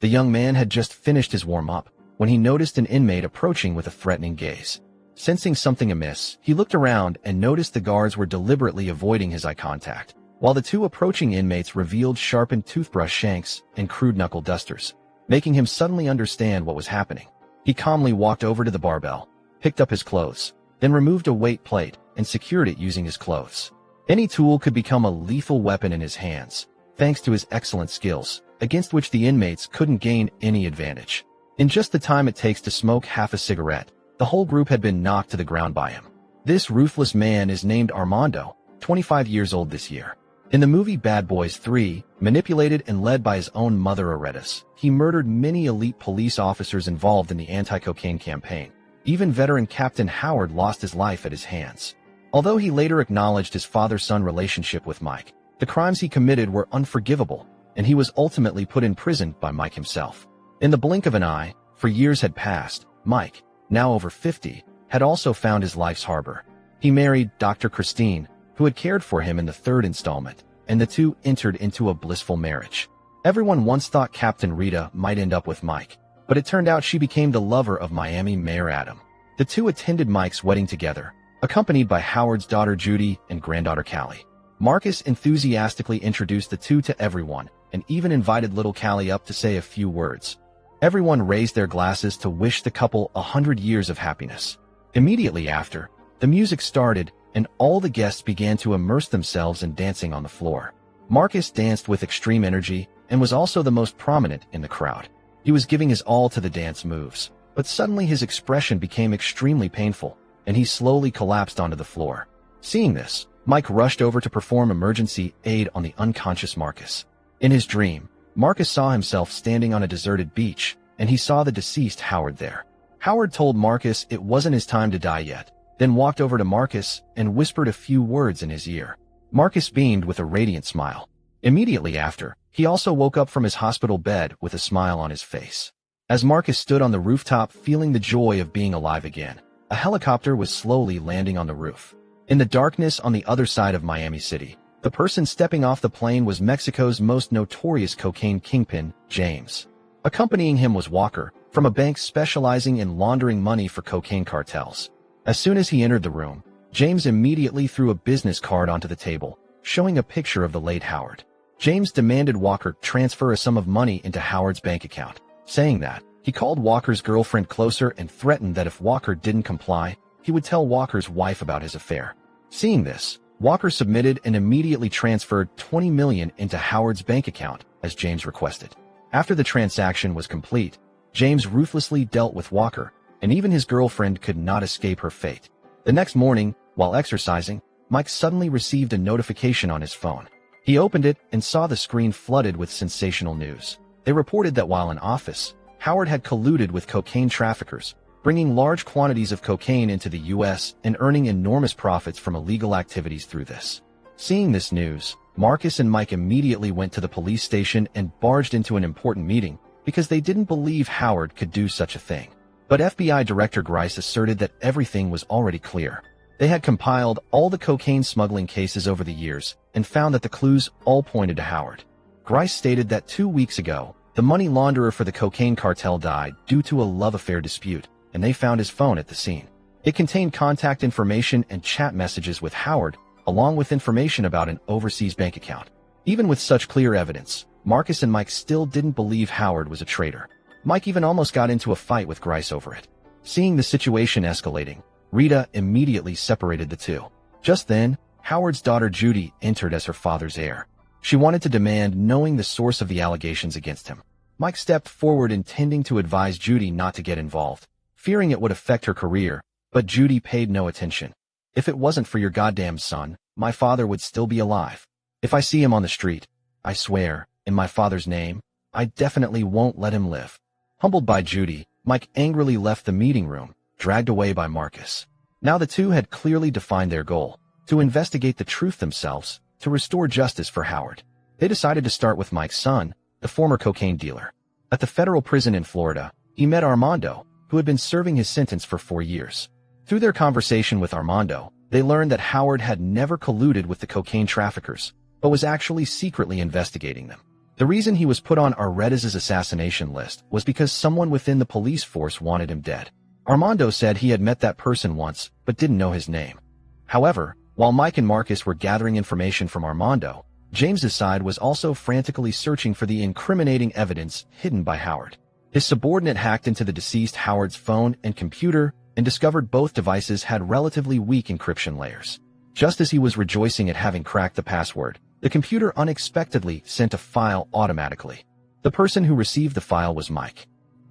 The young man had just finished his warm-up when he noticed an inmate approaching with a threatening gaze. Sensing something amiss, he looked around and noticed the guards were deliberately avoiding his eye contact, while the two approaching inmates revealed sharpened toothbrush shanks and crude knuckle dusters, making him suddenly understand what was happening. He calmly walked over to the barbell, picked up his clothes, then removed a weight plate and secured it using his clothes. Any tool could become a lethal weapon in his hands, thanks to his excellent skills, against which the inmates couldn't gain any advantage. In just the time it takes to smoke half a cigarette, the whole group had been knocked to the ground by him. This ruthless man is named Armando, 25 years old this year. In the movie Bad Boys 3, manipulated and led by his own mother Aretas, he murdered many elite police officers involved in the anti-cocaine campaign. Even veteran Captain Howard lost his life at his hands. Although he later acknowledged his father-son relationship with Mike, the crimes he committed were unforgivable, and he was ultimately put in prison by Mike himself. In the blink of an eye, for years had passed, Mike, now over 50, had also found his life's harbor. He married Dr. Christine, who had cared for him in the third installment, and the two entered into a blissful marriage. Everyone once thought Captain Rita might end up with Mike, but it turned out she became the lover of Miami Mayor Adam. The two attended Mike's wedding together, accompanied by Howard's daughter Judy and granddaughter Callie. Marcus enthusiastically introduced the two to everyone and even invited little Callie up to say a few words. Everyone raised their glasses to wish the couple 100 years of happiness. Immediately after, the music started and all the guests began to immerse themselves in dancing on the floor. Marcus danced with extreme energy and was also the most prominent in the crowd. He was giving his all to the dance moves, but suddenly his expression became extremely painful, and he slowly collapsed onto the floor. Seeing this, Mike rushed over to perform emergency aid on the unconscious Marcus. In his dream, Marcus saw himself standing on a deserted beach, and he saw the deceased Howard there. Howard told Marcus it wasn't his time to die yet, then walked over to Marcus and whispered a few words in his ear. Marcus beamed with a radiant smile. Immediately after, he also woke up from his hospital bed with a smile on his face. As Marcus stood on the rooftop feeling the joy of being alive again, a helicopter was slowly landing on the roof. In the darkness on the other side of Miami City, the person stepping off the plane was Mexico's most notorious cocaine kingpin, James. Accompanying him was Walker, from a bank specializing in laundering money for cocaine cartels. As soon as he entered the room, James immediately threw a business card onto the table, showing a picture of the late Howard. James demanded Walker transfer a sum of money into Howard's bank account. Saying that, he called Walker's girlfriend closer and threatened that if Walker didn't comply, he would tell Walker's wife about his affair. Seeing this, Walker submitted and immediately transferred $20 million into Howard's bank account, as James requested. After the transaction was complete, James ruthlessly dealt with Walker, and even his girlfriend could not escape her fate. The next morning, while exercising, Mike suddenly received a notification on his phone. He opened it and saw the screen flooded with sensational news. They reported that while in office, Howard had colluded with cocaine traffickers, bringing large quantities of cocaine into the U.S. and earning enormous profits from illegal activities through this. Seeing this news, Marcus and Mike immediately went to the police station and barged into an important meeting because they didn't believe Howard could do such a thing. But FBI Director Grice asserted that everything was already clear. They had compiled all the cocaine smuggling cases over the years and found that the clues all pointed to Howard. Grice stated that 2 weeks ago, the money launderer for the cocaine cartel died due to a love affair dispute, and they found his phone at the scene. It contained contact information and chat messages with Howard, along with information about an overseas bank account. Even with such clear evidence, Marcus and Mike still didn't believe Howard was a traitor. Mike even almost got into a fight with Grice over it. Seeing the situation escalating, Rita immediately separated the two. Just then, Howard's daughter Judy entered as her father's heir. She wanted to demand knowing the source of the allegations against him. Mike stepped forward intending to advise Judy not to get involved, fearing it would affect her career, but Judy paid no attention. If it wasn't for your goddamn son, my father would still be alive. If I see him on the street, I swear, in my father's name, I definitely won't let him live. Humbled by Judy, Mike angrily left the meeting room, dragged away by Marcus. Now the two had clearly defined their goal, to investigate the truth themselves, to restore justice for Howard. They decided to start with Mike's son, the former cocaine dealer. At the federal prison in Florida, he met Armando, who had been serving his sentence for 4 years. Through their conversation with Armando, they learned that Howard had never colluded with the cocaine traffickers, but was actually secretly investigating them. The reason he was put on Arredes's assassination list was because someone within the police force wanted him dead. Armando said he had met that person once, but didn't know his name. However, while Mike and Marcus were gathering information from Armando, James's side was also frantically searching for the incriminating evidence hidden by Howard. His subordinate hacked into the deceased Howard's phone and computer and discovered both devices had relatively weak encryption layers. Just as he was rejoicing at having cracked the password, the computer unexpectedly sent a file automatically. The person who received the file was Mike.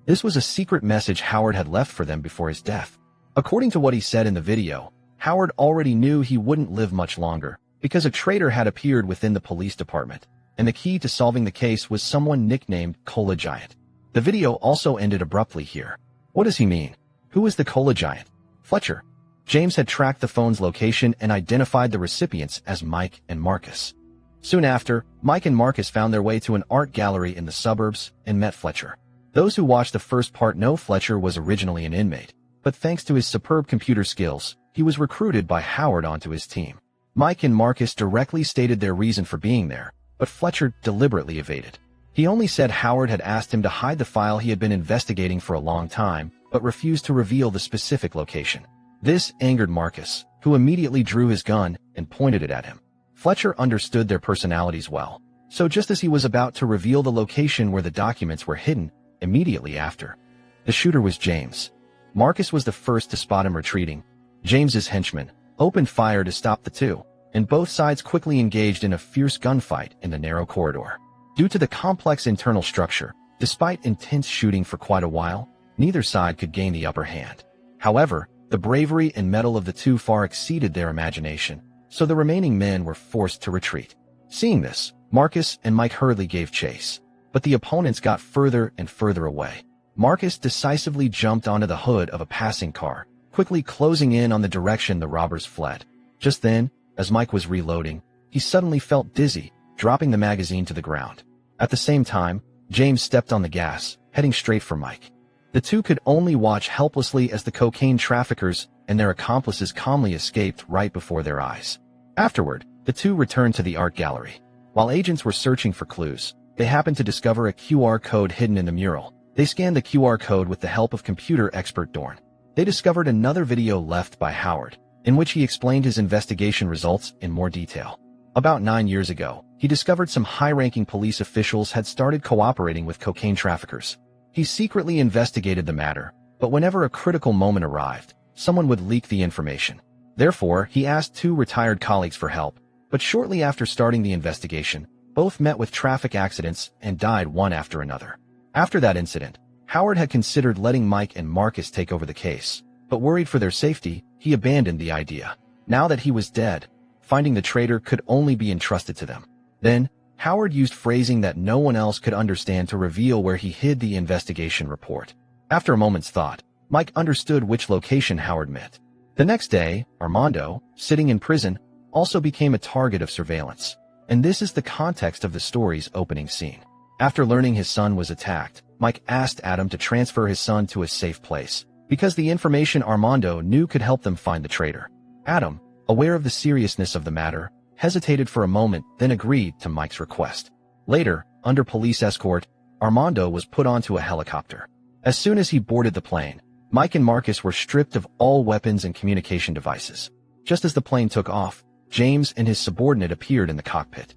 This was a secret message Howard had left for them before his death. According to what he said in the video, Howard already knew he wouldn't live much longer because a traitor had appeared within the police department, and the key to solving the case was someone nicknamed Cola Giant. The video also ended abruptly here. What does he mean? Who is the Cola Giant? Fletcher. James had tracked the phone's location and identified the recipients as Mike and Marcus. Soon after, Mike and Marcus found their way to an art gallery in the suburbs and met Fletcher. Those who watched the first part know Fletcher was originally an inmate, but thanks to his superb computer skills, he was recruited by Howard onto his team. Mike and Marcus directly stated their reason for being there, but Fletcher deliberately evaded. He only said Howard had asked him to hide the file he had been investigating for a long time, but refused to reveal the specific location. This angered Marcus, who immediately drew his gun and pointed it at him. Fletcher understood their personalities well, so just as he was about to reveal the location where the documents were hidden, immediately after, the shooter was James. Marcus was the first to spot him retreating. James's henchmen opened fire to stop the two, and both sides quickly engaged in a fierce gunfight in the narrow corridor. Due to the complex internal structure, despite intense shooting for quite a while, neither side could gain the upper hand. However, the bravery and mettle of the two far exceeded their imagination, so the remaining men were forced to retreat. Seeing this, Marcus and Mike hurriedly gave chase, but the opponents got further and further away. Marcus decisively jumped onto the hood of a passing car, quickly closing in on the direction the robbers fled. Just then, as Mike was reloading, he suddenly felt dizzy, dropping the magazine to the ground. At the same time, James stepped on the gas, heading straight for Mike. The two could only watch helplessly as the cocaine traffickers and their accomplices calmly escaped right before their eyes. Afterward, the two returned to the art gallery. While agents were searching for clues, they happened to discover a QR code hidden in the mural. They scanned the QR code with the help of computer expert Dorn. They discovered another video left by Howard, in which he explained his investigation results in more detail. About 9 years ago, he discovered some high-ranking police officials had started cooperating with cocaine traffickers. He secretly investigated the matter, but whenever a critical moment arrived, someone would leak the information. Therefore, he asked 2 retired colleagues for help, but shortly after starting the investigation, both met with traffic accidents and died one after another. After that incident, Howard had considered letting Mike and Marcus take over the case, but worried for their safety, he abandoned the idea. Now that he was dead, finding the traitor could only be entrusted to them. Then, Howard used phrasing that no one else could understand to reveal where he hid the investigation report. After a moment's thought, Mike understood which location Howard meant. The next day, Armando, sitting in prison, also became a target of surveillance. And this is the context of the story's opening scene. After learning his son was attacked, Mike asked Adam to transfer his son to a safe place, because the information Armando knew could help them find the traitor. Adam, aware of the seriousness of the matter, hesitated for a moment, then agreed to Mike's request. Later, under police escort, Armando was put onto a helicopter. As soon as he boarded the plane, Mike and Marcus were stripped of all weapons and communication devices. Just as the plane took off, James and his subordinate appeared in the cockpit.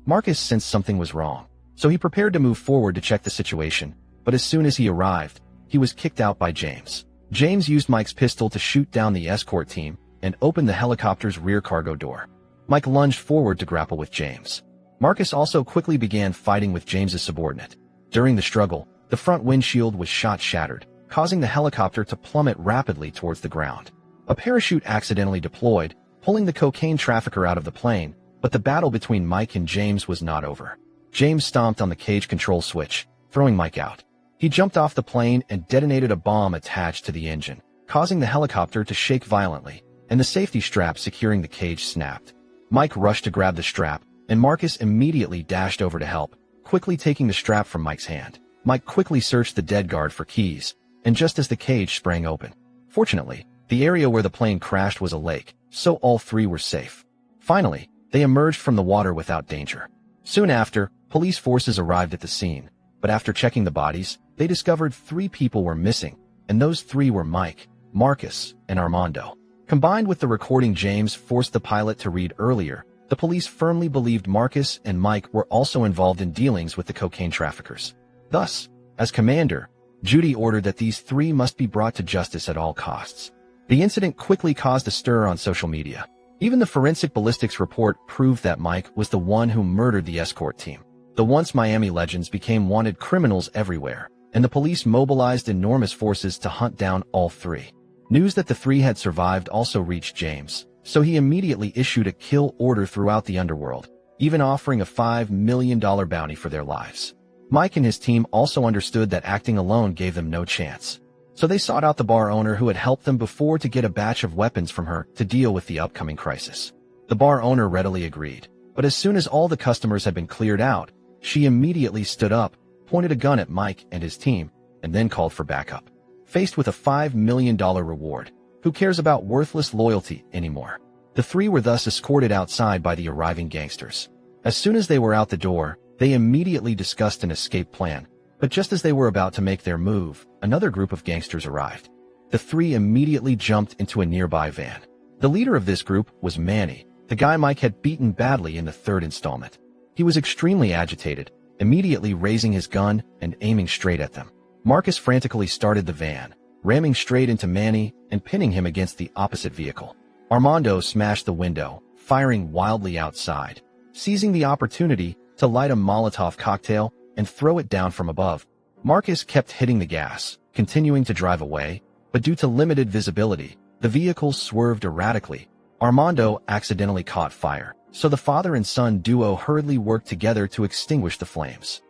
Marcus sensed something was wrong, so he prepared to move forward to check the situation, but as soon as he arrived, he was kicked out by James. James used Mike's pistol to shoot down the escort team and opened the helicopter's rear cargo door. Mike lunged forward to grapple with James. Marcus also quickly began fighting with James's subordinate. During the struggle, the front windshield was shattered, causing the helicopter to plummet rapidly towards the ground. A parachute accidentally deployed, pulling the cocaine trafficker out of the plane, but the battle between Mike and James was not over. James stomped on the cage control switch, throwing Mike out. He jumped off the plane and detonated a bomb attached to the engine, causing the helicopter to shake violently, and the safety strap securing the cage snapped. Mike rushed to grab the strap, and Marcus immediately dashed over to help, quickly taking the strap from Mike's hand. Mike quickly searched the dead guard for keys, and just as the cage sprang open. Fortunately, the area where the plane crashed was a lake, so all 3 were safe. Finally, they emerged from the water without danger. Soon after, Police forces arrived at the scene, but after checking the bodies, they discovered 3 people were missing, and those 3 were Mike, Marcus, and Armando. Combined with the recording James forced the pilot to read earlier, the police firmly believed Marcus and Mike were also involved in dealings with the cocaine traffickers. Thus, as commander, Judy ordered that these 3 must be brought to justice at all costs. The incident quickly caused a stir on social media. Even the forensic ballistics report proved that Mike was the one who murdered the escort team. The once Miami legends became wanted criminals everywhere, and the police mobilized enormous forces to hunt down all 3. News that the 3 had survived also reached James, so he immediately issued a kill order throughout the underworld, even offering a $5 million bounty for their lives. Mike and his team also understood that acting alone gave them no chance, so they sought out the bar owner who had helped them before to get a batch of weapons from her to deal with the upcoming crisis. The bar owner readily agreed, but as soon as all the customers had been cleared out, she immediately stood up, pointed a gun at Mike and his team, and then called for backup. Faced with a $5 million reward, who cares about worthless loyalty anymore? The 3 were thus escorted outside by the arriving gangsters. As soon as they were out the door, they immediately discussed an escape plan, but just as they were about to make their move, another group of gangsters arrived. The 3 immediately jumped into a nearby van. The leader of this group was Manny, the guy Mike had beaten badly in the 3rd installment. He was extremely agitated, immediately raising his gun and aiming straight at them. Marcus frantically started the van, ramming straight into Manny and pinning him against the opposite vehicle. Armando smashed the window, firing wildly outside, seizing the opportunity to light a Molotov cocktail and throw it down from above. Marcus kept hitting the gas, continuing to drive away, but due to limited visibility, the vehicle swerved erratically. Armando accidentally caught fire, so the father and son duo hurriedly worked together to extinguish the flames.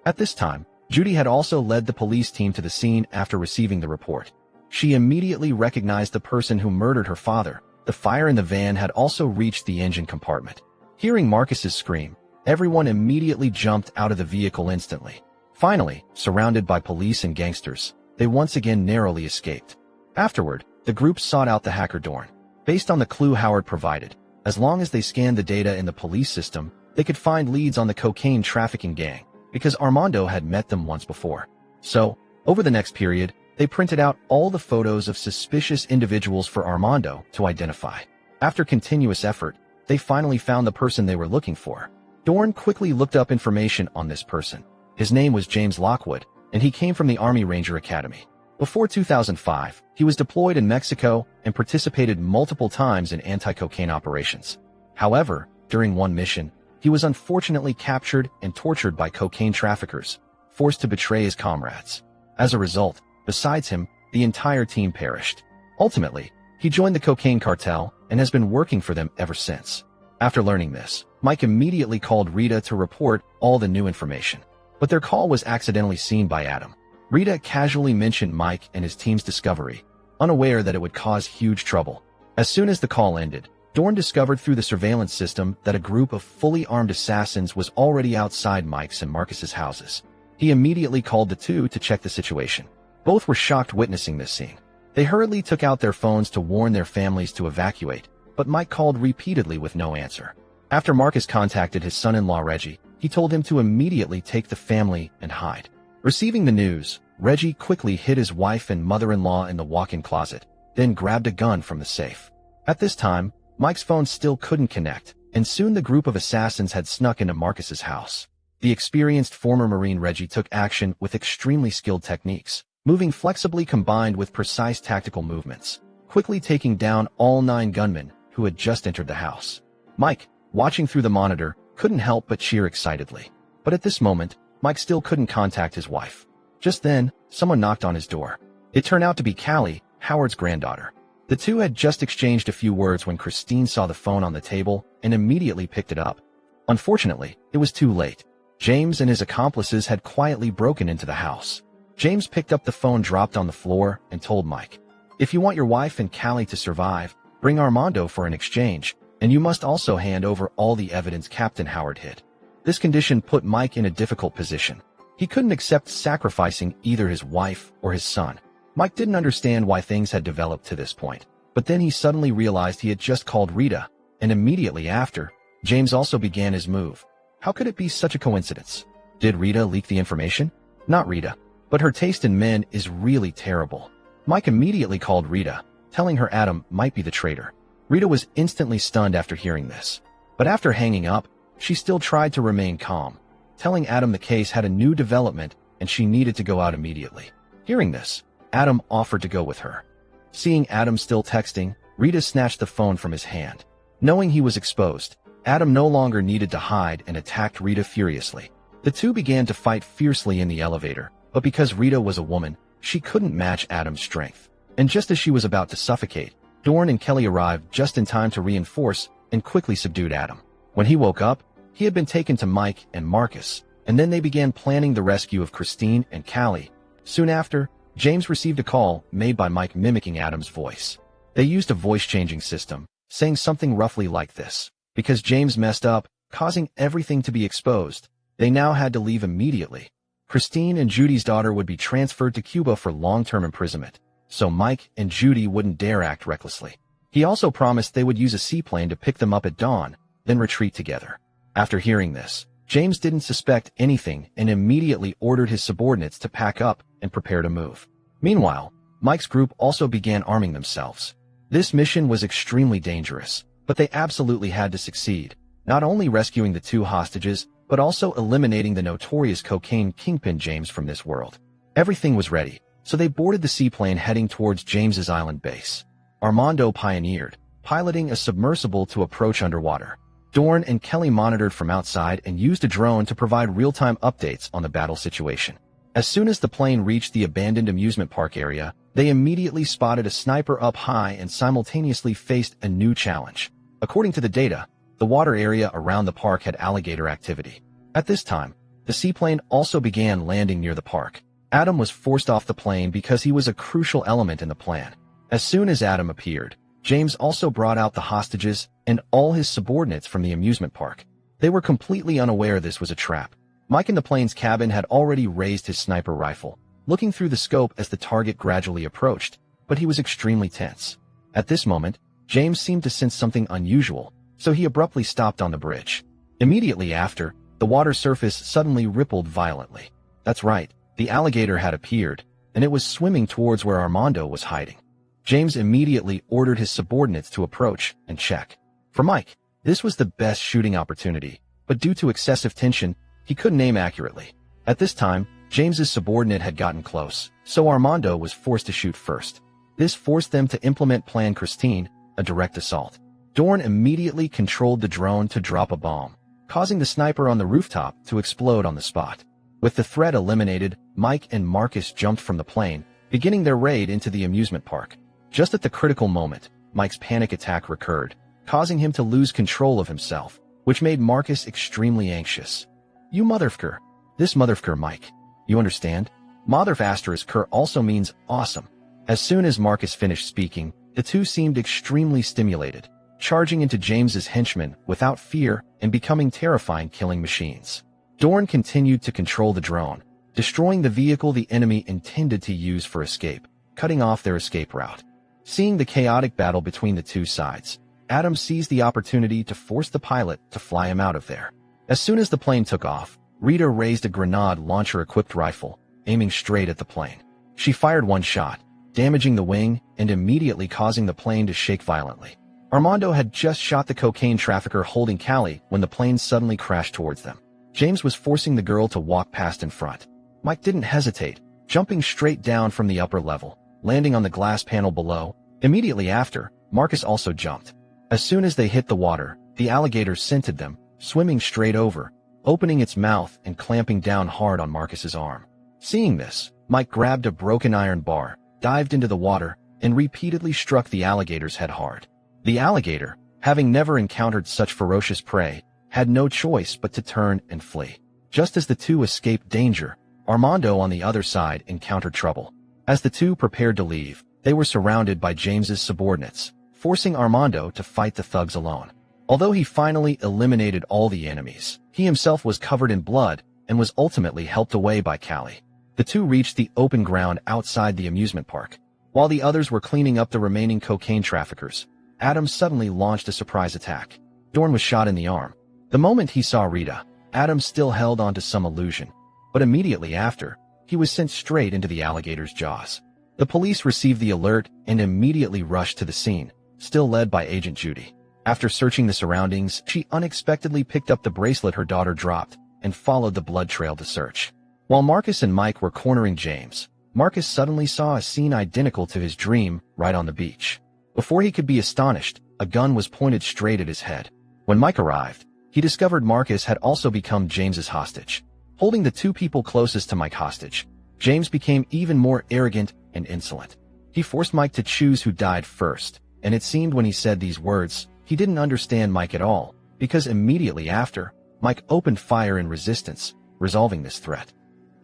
At this time, Judy had also led the police team to the scene after receiving the report. She immediately recognized the person who murdered her father. The fire in the van had also reached the engine compartment. Hearing Marcus's scream, everyone immediately jumped out of the vehicle instantly. Finally, surrounded by police and gangsters, they once again narrowly escaped. Afterward, the group sought out the hacker Dorn. Based on the clue Howard provided, as long as they scanned the data in the police system, they could find leads on the cocaine trafficking gang, because Armando had met them once before. So, over the next period, they printed out all the photos of suspicious individuals for Armando to identify. After continuous effort, they finally found the person they were looking for. Dorn quickly looked up information on this person. His name was James Lockwood, and he came from the Army Ranger Academy. Before 2005, he was deployed in Mexico and participated multiple times in anti-cocaine operations. However, during one mission, he was unfortunately captured and tortured by cocaine traffickers, forced to betray his comrades. As a result, besides him, the entire team perished. Ultimately, he joined the cocaine cartel and has been working for them ever since. After learning this, Mike immediately called Rita to report all the new information. But their call was accidentally seen by Adam. Rita casually mentioned Mike and his team's discovery, unaware that it would cause huge trouble. As soon as the call ended, Dorn discovered through the surveillance system that a group of fully armed assassins was already outside Mike's and Marcus's houses. He immediately called the 2 to check the situation. Both were shocked witnessing this scene. They hurriedly took out their phones to warn their families to evacuate, but Mike called repeatedly with no answer. After Marcus contacted his son-in-law Reggie, he told him to immediately take the family and hide. Receiving the news, Reggie quickly hid his wife and mother-in-law in the walk-in closet, then grabbed a gun from the safe. At this time, Mike's phone still couldn't connect, and soon the group of assassins had snuck into Marcus's house. The experienced former Marine Reggie took action with extremely skilled techniques, moving flexibly combined with precise tactical movements, quickly taking down all 9 gunmen who had just entered the house. Mike, watching through the monitor, couldn't help but cheer excitedly. But at this moment, Mike still couldn't contact his wife. Just then, someone knocked on his door. It turned out to be Callie, Howard's granddaughter. The 2 had just exchanged a few words when Christine saw the phone on the table and immediately picked it up. Unfortunately, it was too late. James and his accomplices had quietly broken into the house. James picked up the phone dropped on the floor and told Mike, "If you want your wife and Callie to survive, bring Armando for an exchange, and you must also hand over all the evidence Captain Howard hid." This condition put Mike in a difficult position. He couldn't accept sacrificing either his wife or his son. Mike didn't understand why things had developed to this point, but then he suddenly realized he had just called Rita, and immediately after, James also began his move. How could it be such a coincidence? Did Rita leak the information? Not Rita, but her taste in men is really terrible. Mike immediately called Rita, telling her Adam might be the traitor. Rita was instantly stunned after hearing this. But after hanging up, she still tried to remain calm, telling Adam the case had a new development and she needed to go out immediately. Hearing this, Adam offered to go with her. Seeing Adam still texting, Rita snatched the phone from his hand. Knowing he was exposed, Adam no longer needed to hide and attacked Rita furiously. The two began to fight fiercely in the elevator, but because Rita was a woman, she couldn't match Adam's strength. And just as she was about to suffocate, Dorn and Kelly arrived just in time to reinforce and quickly subdued Adam. When he woke up, he had been taken to Mike and Marcus, and then they began planning the rescue of Christine and Callie. Soon after, James received a call made by Mike mimicking Adam's voice. They used a voice-changing system, saying something roughly like this. Because James messed up, causing everything to be exposed, they now had to leave immediately. Christine and Judy's daughter would be transferred to Cuba for long-term imprisonment, so Mike and Judy wouldn't dare act recklessly. He also promised they would use a seaplane to pick them up at dawn, then retreat together. After hearing this, James didn't suspect anything and immediately ordered his subordinates to pack up and prepare to move. Meanwhile, Mike's group also began arming themselves. This mission was extremely dangerous, but they absolutely had to succeed, not only rescuing the two hostages, but also eliminating the notorious cocaine kingpin James from this world. Everything was ready, so they boarded the seaplane heading towards James's island base. Armando pioneered, piloting a submersible to approach underwater. Dorn and Kelly monitored from outside and used a drone to provide real-time updates on the battle situation. As soon as the plane reached the abandoned amusement park area, they immediately spotted a sniper up high and simultaneously faced a new challenge. According to the data, the water area around the park had alligator activity. At this time, the seaplane also began landing near the park. Adam was forced off the plane because he was a crucial element in the plan. As soon as Adam appeared, James also brought out the hostages and all his subordinates from the amusement park. They were completely unaware this was a trap. Mike in the plane's cabin had already raised his sniper rifle, looking through the scope as the target gradually approached, but he was extremely tense. At this moment, James seemed to sense something unusual, so he abruptly stopped on the bridge. Immediately after, the water surface suddenly rippled violently. That's right, the alligator had appeared, and it was swimming towards where Armando was hiding. James immediately ordered his subordinates to approach and check. For Mike, this was the best shooting opportunity, but due to excessive tension, he couldn't aim accurately. At this time, James's subordinate had gotten close, so Armando was forced to shoot first. This forced them to implement Plan Christine, a direct assault. Dorn immediately controlled the drone to drop a bomb, causing the sniper on the rooftop to explode on the spot. With the threat eliminated, Mike and Marcus jumped from the plane, beginning their raid into the amusement park. Just at the critical moment, Mike's panic attack recurred, causing him to lose control of himself, which made Marcus extremely anxious. You motherfucker. This motherfucker Mike. You understand? Motherfucker also means awesome. As soon as Marcus finished speaking, the two seemed extremely stimulated, charging into James's henchmen without fear and becoming terrifying killing machines. Dorn continued to control the drone, destroying the vehicle the enemy intended to use for escape, cutting off their escape route. Seeing the chaotic battle between the two sides, Adam seized the opportunity to force the pilot to fly him out of there. As soon as the plane took off, Rita raised a grenade launcher-equipped rifle, aiming straight at the plane. She fired one shot, damaging the wing and immediately causing the plane to shake violently. Armando had just shot the cocaine trafficker holding Callie when the plane suddenly crashed towards them. James was forcing the girl to walk past in front. Mike didn't hesitate, jumping straight down from the upper level, landing on the glass panel below. Immediately after, Marcus also jumped. As soon as they hit the water, the alligator scented them, swimming straight over, opening its mouth and clamping down hard on Marcus's arm. Seeing this, Mike grabbed a broken iron bar, dived into the water, and repeatedly struck the alligator's head hard. The alligator, having never encountered such ferocious prey, had no choice but to turn and flee. Just as the two escaped danger, Armando on the other side encountered trouble. As the two prepared to leave, they were surrounded by James's subordinates, forcing Armando to fight the thugs alone. Although he finally eliminated all the enemies, he himself was covered in blood and was ultimately helped away by Callie. The two reached the open ground outside the amusement park. While the others were cleaning up the remaining cocaine traffickers, Adam suddenly launched a surprise attack. Dorn was shot in the arm. The moment he saw Rita, Adam still held on to some illusion, but immediately after, he was sent straight into the alligator's jaws. The police received the alert and immediately rushed to the scene, still led by Agent Judy. After searching the surroundings, she unexpectedly picked up the bracelet her daughter dropped and followed the blood trail to search. While Marcus and Mike were cornering James, Marcus suddenly saw a scene identical to his dream right on the beach. Before he could be astonished, a gun was pointed straight at his head. When Mike arrived, he discovered Marcus had also become James's hostage. Holding the two people closest to Mike hostage, James became even more arrogant and insolent. He forced Mike to choose who died first, and it seemed when he said these words, he didn't understand Mike at all, because immediately after, Mike opened fire in resistance, resolving this threat.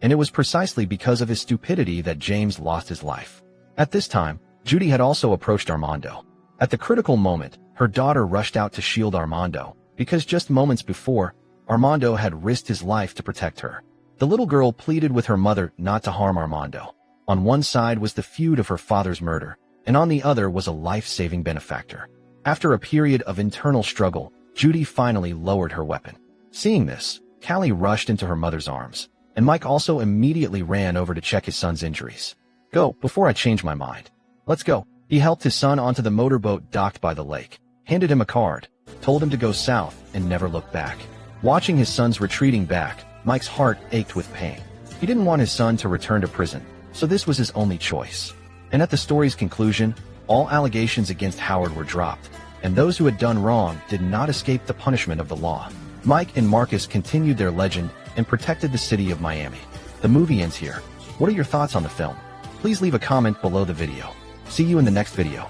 And it was precisely because of his stupidity that James lost his life. At this time, Judy had also approached Armando. At the critical moment, her daughter rushed out to shield Armando, because just moments before, Armando had risked his life to protect her. The little girl pleaded with her mother not to harm Armando. On one side was the feud of her father's murder, and on the other was a life-saving benefactor. After a period of internal struggle, Judy finally lowered her weapon. Seeing this, Callie rushed into her mother's arms, and Mike also immediately ran over to check his son's injuries. "Go, before I change my mind. Let's go." He helped his son onto the motorboat docked by the lake, handed him a card, told him to go south and never look back. Watching his son's retreating back, Mike's heart ached with pain. He didn't want his son to return to prison, so this was his only choice. And at the story's conclusion, all allegations against Howard were dropped, and those who had done wrong did not escape the punishment of the law. Mike and Marcus continued their legend and protected the city of Miami. The movie ends here. What are your thoughts on the film? Please leave a comment below the video. See you in the next video.